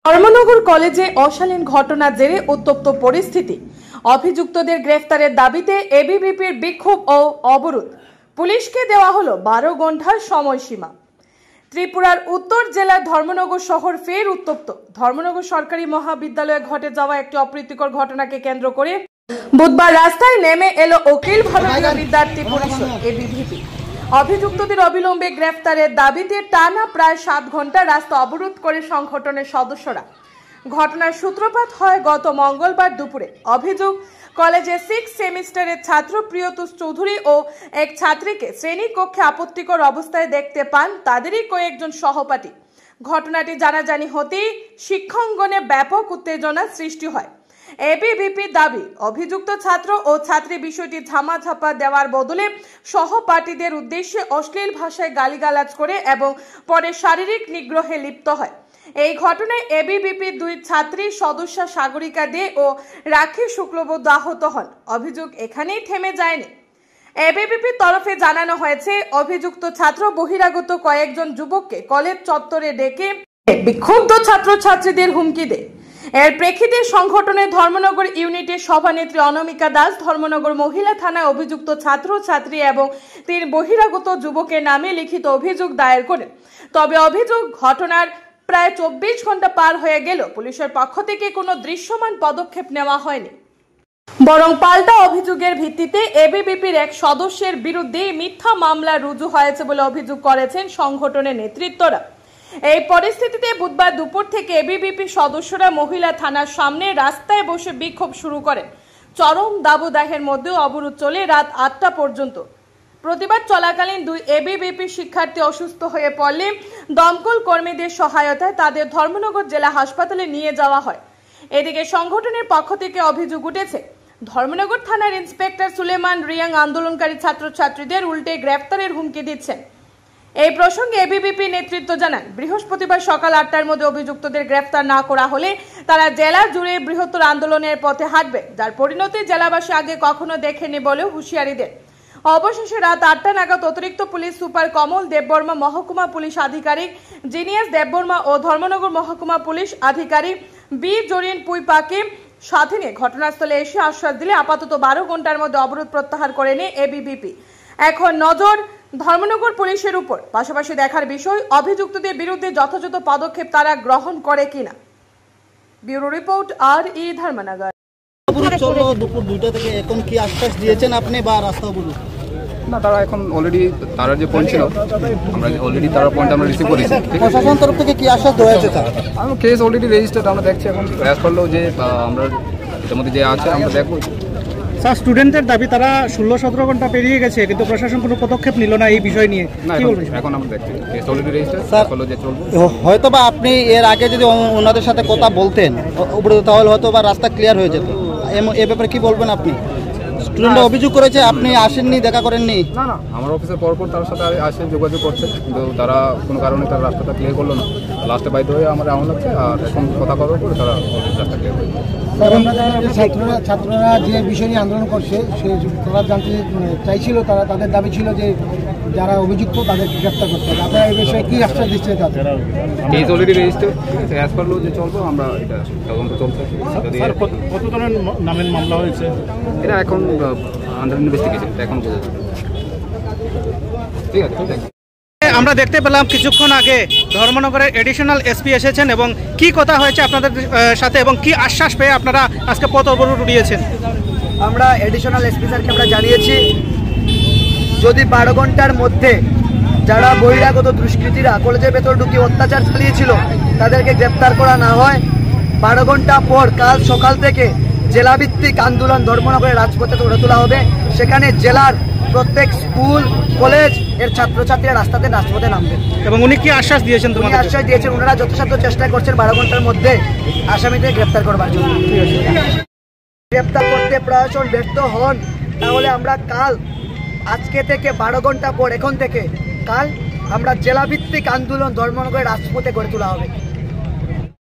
ধর্মনগর কলেজে অশালীন ঘটনার জেরে উত্তপ্ত পরিস্থিতি। অভিযুক্তদের গ্রেফতারের দাবিতে এবিভিপির বিক্ষোভ ও অবরোধ। পুলিশকে দেওয়া হলো 12 ঘন্টার সময়সীমা। ত্রিপুরার উত্তর জেলার ধর্মনগর শহর ফের উত্তপ্ত। ধর্মনগর সরকারি মহাবিদ্যালয়ে ঘটে যাওয়া একটি অপ্রীতিকর ঘটনাকে কেন্দ্র করে বুধবার রাস্তায় নেমে এলো অখিল ভারতীয় বিদ্যার্থী পরিষদ এবিভিপি। অভিযুক্তদের অবিলম্বে গ্রেফতারের দাবিতে টানা প্রায় 7 ঘন্টা রাস্তা অবরোধ করে সংগঠনের সদস্যরা। ঘটনার সূত্রপাত হয় গত মঙ্গলবার দুপুরে। অভিযোগ, কলেজের 6 সেমিস্টারের ছাত্র প্রিয়তোষ চৌধুরী ও এক ছাত্রীকে শ্রেণী কক্ষে আপত্তিকর অবস্থায় দেখতে পান তাদেরই কয়েকজন সহপাঠী। ঘটনাটি জানাজানি হতেই শিক্ষাঙ্গনে ব্যাপক উত্তেজনা সৃষ্টি হয়। এবিভিপির দাবি, অভিযুক্ত ছাত্র ও ছাত্রী বিষয়টি ধামাচাপা দেওয়ার বদলে সহপাঠীদের উদ্দেশ্যে অশ্লীল ভাষায় গালিগালাজ করে এবং পরে শারীরিক নিগ্রহে লিপ্ত হয়। এই ঘটনায় এবিভিপির 2 ছাত্রী সদস্য সাগরিকা দে ও রাখি শুক্লবৈদ্য আহত হন। অভিযোগ এখানেই থেমে যায়নি। এবিভিপির তরফে জানানো হয়েছে, অভিযুক্ত ছাত্র বহিরাগত কয়েকজন যুবককে কলেজ চত্বরে ডেকে বিক্ষুব্ধ ছাত্রছাত্রীদের হুমকি দেয়। এর প্রেক্ষিতে সংগঠনের ধর্মনগর ইউনিটের সভানেত্রী অনামিকা দাস ধর্মনগর মহিলা থানায় অভিযুক্ত ছাত্র ছাত্রী এবং 3 বহিরাগত যুবকের নামে লিখিত অভিযোগ দায়ের করেন। তবে অভিযোগ ঘটনার প্রায় 24 ঘন্টা পার হয়ে গেল পুলিশের পক্ষ থেকে কোনো দৃশ্যমান পদক্ষেপ নেওয়া হয়নি, বরং পাল্টা অভিযোগের ভিত্তিতে এবিভিপির এক সদস্যের বিরুদ্ধে মিথ্যা মামলা রুজু হয়েছে বলে অভিযোগ করেছেন সংগঠনের নেতৃত্বরা। এই পরিস্থিতিতে বুধবার দুপুর থেকে এবিভিপি সদস্যরা মহিলা থানার সামনে রাস্তায় বসে বিক্ষোভ শুরু করেন। চরম দাবদাহের মধ্যেও অবরোধ চলে রাত 8টা পর্যন্ত। প্রতিবাদ চলাকালীন 2 এবিভিপি শিক্ষার্থী অসুস্থ হয়ে পড়লে দমকল কর্মীদের সহায়তায় তাদের ধর্মনগর জেলা হাসপাতালে নিয়ে যাওয়া হয়। এদিকে সংগঠনের পক্ষ থেকে অভিযোগ উঠেছে, ধর্মনগর থানার ইন্সপেক্টর সুলেমান রিয়াং আন্দোলনকারী ছাত্রছাত্রীদের উল্টে গ্রেফতারের হুমকি দিচ্ছেন। এই প্রসঙ্গে এবিভিপি নেতৃত্ব জানান, বৃহস্পতিবার সকাল 8টার মধ্যে অভিযুক্তদের গ্রেফতার না করা হলে তারা জেলা জুড়ে বৃহত্তর আন্দোলনের পথে হাঁটবে, যার পরিণতি জেলাবাসী আগে কখনো দেখেনি বলেও হুঁশিয়ারি দেন। অবশেষে রাত 8টা নাগাদ অতিরিক্ত পুলিশ সুপার কমল দেববর্মা, মহকুমা পুলিশ আধিকারিক জিনিয়াস দেববর্মা ও ধর্মনগর মহকুমা পুলিশ আধিকারিক বি জরিন পুইপাকে সাথে নিয়ে ঘটনাস্থলে এসে আশ্বাস দিলে আপাতত 12 ঘন্টার মধ্যে অবরোধ প্রত্যাহার করে নেয় এবিভিপি। এখন নজর ধর্মনগর পুলিশের উপর। পাশাপাশি দেখার বিষয়, অভিযুক্তদের বিরুদ্ধে যথাযথ পদক্ষেপ তারা গ্রহণ করে কিনা। Bureau report, RE Dharmanagar. দুপুর 2টা থেকে এখন কি আশ্বাস দিয়েছেন আপনি বা রাস্তা বলুন? না, তারা এখন অলরেডি তারা যে পয়েন্ট ছিল আমরা অলরেডি তারা পয়েন্ট আমরা রিসিভ করেছি। প্রশাসন তরফ থেকে কি আশ্বাস দেওয়া হয়েছে? আমি কেস অলরেডি রেজিস্টার্ড, আমরা দেখছি এখন অ্যাজ করলেও যে আমরা এটার মধ্যে যে আছে আমরা দেখবো। স্যার, স্টুডেন্টদের দাবি তারা 16-17 ঘন্টা পেরিয়ে গেছে কিন্তু প্রশাসন কোনো পদক্ষেপ নিল না এই বিষয় নিয়ে, কি বলবেন? এখন আমরা দেখছি কেস অলরেডি রেজিস্টার্ড, হলো যে চলবে। হয়তো বা আপনি এর আগে যদি ওনাদের সাথে কথা বলতেন তাহলে হয়তো বা রাস্তা ক্লিয়ার হয়ে যেত। এ ব্যাপারে কি বলবেন আপনি? স্টুডেন্ট অভিযোগ করেছে আপনি আসেননি, দেখা করেননি। না না, আমার অফিসের পরপর তার সাথে আসে যোগাযোগ করছে, কিন্তু তারা কোনো কারণে তার রাস্তাটা ক্লিয়ার করলো না। লাস্টে বাধ্য হয়ে আমার এমন লাগছে, আর এখন কথা করার পরে তারা রাস্তা ক্লিয়ার করে। ছাত্ররা যে বিষয় নিয়ে আন্দোলন করছে তারা জানতে চাইছিল, তারা তাদের দাবি ছিল যে যারা অভিযুক্ত তাদেরকে গ্রেফতার করতে হবে। আপনারা এই বিষয়ে কি আশ্বাস দিচ্ছেন? তাদের কেস অলরেডি রেজিস্টার্ড, অ্যাজ পারলো যে চলবো, আমরা এটা তদন্ত চলছে। কত ধরনের নামের মামলা হয়েছে? এটা এখন আন্ডার ইনভেস্টিগেশন, এটা এখন বোঝা যাবে। ঠিক আছে, ঠিক আছে। আমরা দেখতে পেলাম কিছুক্ষণ আগে ধর্মনগরের এডিশনাল এসপি এসেছেন এবং কি কথা হয়েছে আপনাদের সাথে এবং কি আশ্বাস পেয়ে আপনারা আজকে পথ অবরোধ উঠিয়েছেন? আমরা এডিশনাল এসপি স্যারকে আমরা জানিয়েছি, যদি 12 ঘন্টার মধ্যে যারা বহিরাগত দুষ্কৃতীরা কলেজের ভেতর ঢুকে অত্যাচার চালিয়েছিল তাদেরকে গ্রেপ্তার করা না হয়, 12 ঘন্টা পর কাল সকাল থেকে জেলাভিত্তিক আন্দোলন ধর্মনগরের রাজপথে গড়ে তোলা হবে। সেখানে জেলার প্রত্যেক স্কুল কলেজ এর ছাত্রছাত্রীরা রাজপথে নামবে। এবং উনি কি আশ্বাস দিয়েছেন? উনি আশ্বাস দিয়েছেন ওনারা যথাসাধ্য চেষ্টা করছেন 12 ঘন্টার মধ্যে আসামিদের গ্রেপ্তার করবার জন্য। গ্রেপ্তার করতে প্রশাসন ব্যর্থ হন তাহলে আমরা কাল, আজকে থেকে 12 ঘন্টা পর এখন থেকে কাল আমরা জেলাভিত্তিক আন্দোলন ধর্মনগরের রাজপথে গড়ে তোলা হবে।